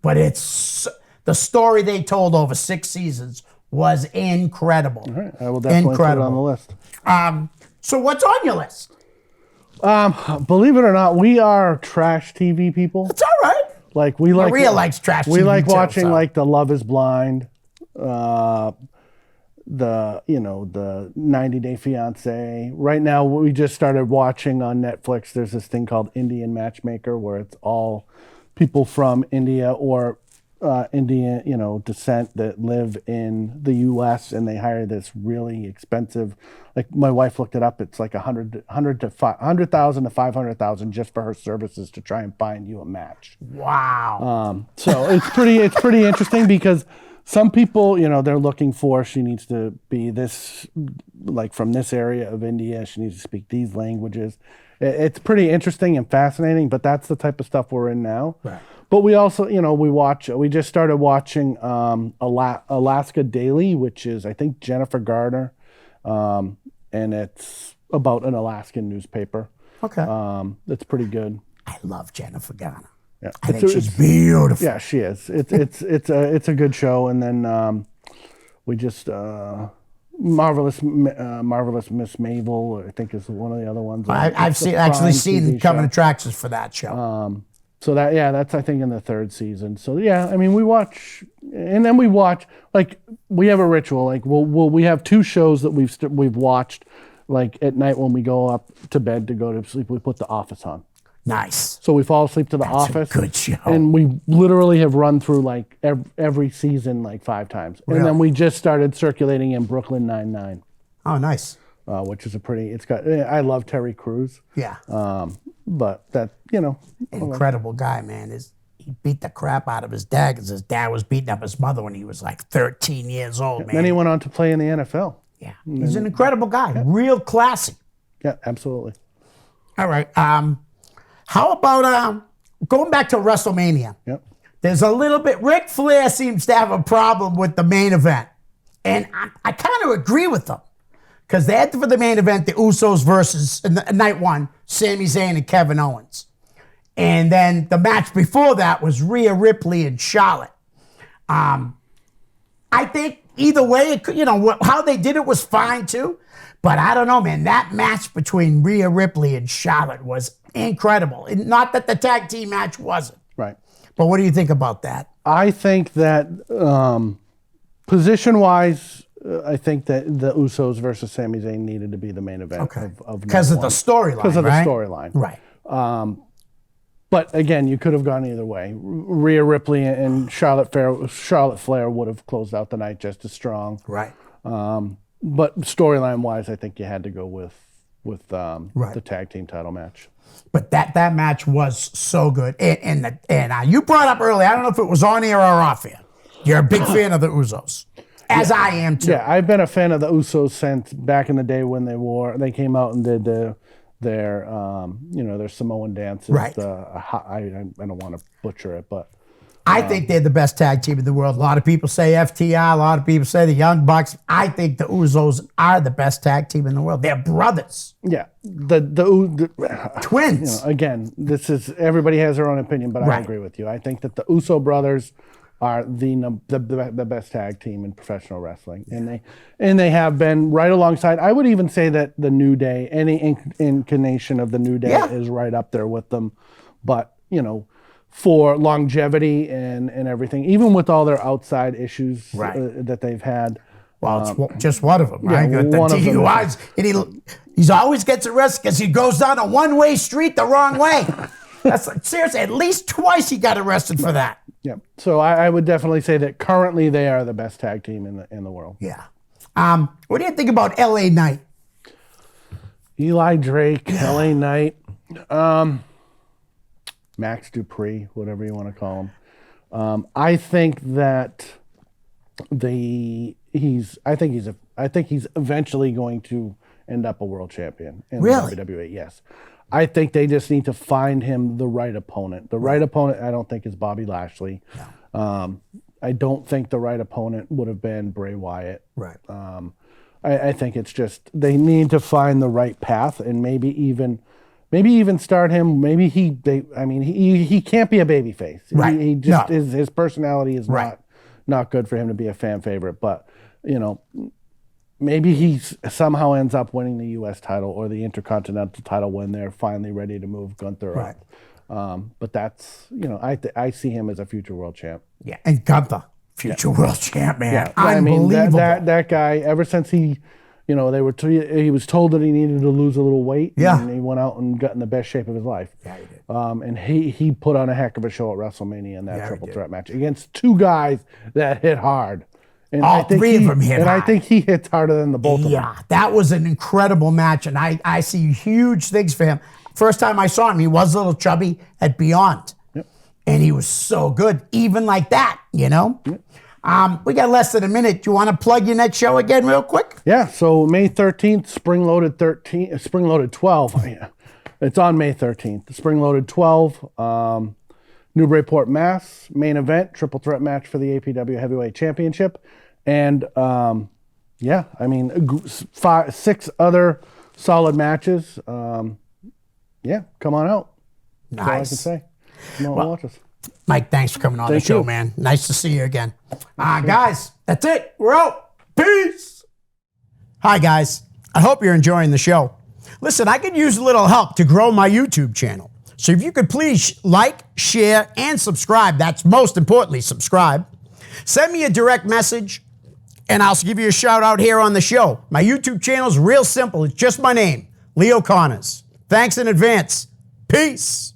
but it's the story they told over 6 seasons was incredible. All right. I will definitely put it on the list. So what's on your list? Believe it or not, we are trash TV people. It's all right. Like Maria likes trash TV. We like watching like the Love Is Blind. The 90 Day Fiance. Right now, we just started watching on Netflix. There's this thing called Indian Matchmaker, where it's all people from India or Indian, descent that live in the U.S. and they hire this really expensive. Like my wife looked it up. It's like $100,000 to $500,000 just for her services to try and find you a match. Wow. So it's pretty interesting because. Some people, they're looking for, she needs to be this, like from this area of India, she needs to speak these languages. It's pretty interesting and fascinating, but that's the type of stuff we're in now. Right. But we also, we just started watching Alaska Daily, which is, I think, Jennifer Garner, and it's about an Alaskan newspaper. Okay. It's pretty good. I love Jennifer Garner. Yeah. I think she's beautiful. Yeah, she is. It's a good show. And then we just Marvelous Miss Mabel, I think, is one of the other ones. I've actually seen coming attractions for that show. So that's I think in the 3rd season. So yeah, I mean we watch, and then we watch, like we have a ritual. Like we have 2 shows that we've watched, like at night when we go up to bed to go to sleep. We put The Office on. Nice. So we fall asleep to The Office. A good show. And we literally have run through like every season like 5 times. Really? And then we just started circulating in Brooklyn Nine-Nine. Oh, nice. Which is I love Terry Crews. Yeah. But that, Incredible guy, man. He beat the crap out of his dad because his dad was beating up his mother when he was like 13 years old, man. Then he went on to play in the NFL. Yeah. He's an incredible guy. Yeah. Real classy. Yeah, absolutely. All right. How about going back to WrestleMania? Yep. There's a little bit. Ric Flair seems to have a problem with the main event, and I kind of agree with them because they had for the main event the Usos versus night 1, Sami Zayn and Kevin Owens, and then the match before that was Rhea Ripley and Charlotte. I think either way, how they did it was fine too. But I don't know, man. That match between Rhea Ripley and Charlotte was incredible. Not that the tag team match wasn't. Right. But what do you think about that? I think that position-wise, I think that the Usos versus Sami Zayn needed to be the main event of because of the storyline. Because of the storyline. Right. But again, you could have gone either way. Rhea Ripley and Charlotte Flair would have closed out the night just as strong. Right. But storyline-wise, I think you had to go with the tag team title match. But that match was so good. And you brought up earlier, I don't know if it was on air or off air. You're a big fan of the Usos, as I am too. Yeah, I've been a fan of the Usos since back in the day when they came out and did their Samoan dances. Right. I don't want to butcher it, but I think they're the best tag team in the world. A lot of people say FTR. A lot of people say the Young Bucks. I think the Usos are the best tag team in the world. They're brothers. Yeah, the twins. Again, this is everybody has their own opinion, but I agree with you. I think that the Uso brothers are the best tag team in professional wrestling, and they have been right alongside. I would even say that the New Day, any incarnation of the New Day, is right up there with them. But for longevity and everything, even with all their outside issues that they've had. Well, it's just one of them, right? Yeah, the one of them. DUIs, and he always gets arrested because he goes down a one-way street the wrong way. That's seriously, at least twice he got arrested for that. Yeah. So I would definitely say that currently they are the best tag team in the world. Yeah. What do you think about LA Knight? Eli Drake, LA Knight, Max Dupree, whatever you want to call him. I think that I think he's eventually going to end up a world champion in the WWE. Yes. I think they just need to find him the right opponent. The right opponent, I don't think, is Bobby Lashley. No. I don't think the right opponent would have been Bray Wyatt. Right. I think it's just they need to find the right path and maybe even start him. Maybe he can't be a babyface. Right. He just his personality is not good for him to be a fan favorite. But maybe he somehow ends up winning the U.S. title or the Intercontinental title when they're finally ready to move Gunther up. But that's, I see him as a future world champ. Yeah, and Gunther, future world champ, man. Yeah. Unbelievable. That guy, ever since he was told that he needed to lose a little weight, and he went out and got in the best shape of his life. Yeah, he did. And he put on a heck of a show at WrestleMania in that triple threat match against two guys that hit hard. And all three of them hit hard. I think he hits harder than the both of them. Yeah, that was an incredible match, and I see huge things for him. First time I saw him, he was a little chubby at Beyond. Yep. And he was so good, even like that, Yep. We got less than a minute. Do you want to plug your next show again real quick? Yeah, so May 13th, Spring Loaded 12. It's on May 13th. Spring Loaded 12. Newburyport, Mass. Main event, triple threat match for the APW Heavyweight Championship. And, 6 other solid matches. Come on out. That's all I can say. Come on, watch us. Mike, thanks for coming on the show, man. Nice to see you again. Guys, that's it. We're out. Peace. Hi, guys. I hope you're enjoying the show. Listen, I could use a little help to grow my YouTube channel. So if you could please like, share, and subscribe. That's most importantly, subscribe. Send me a direct message, and I'll give you a shout out here on the show. My YouTube channel is real simple. It's just my name, Leo Connors. Thanks in advance. Peace.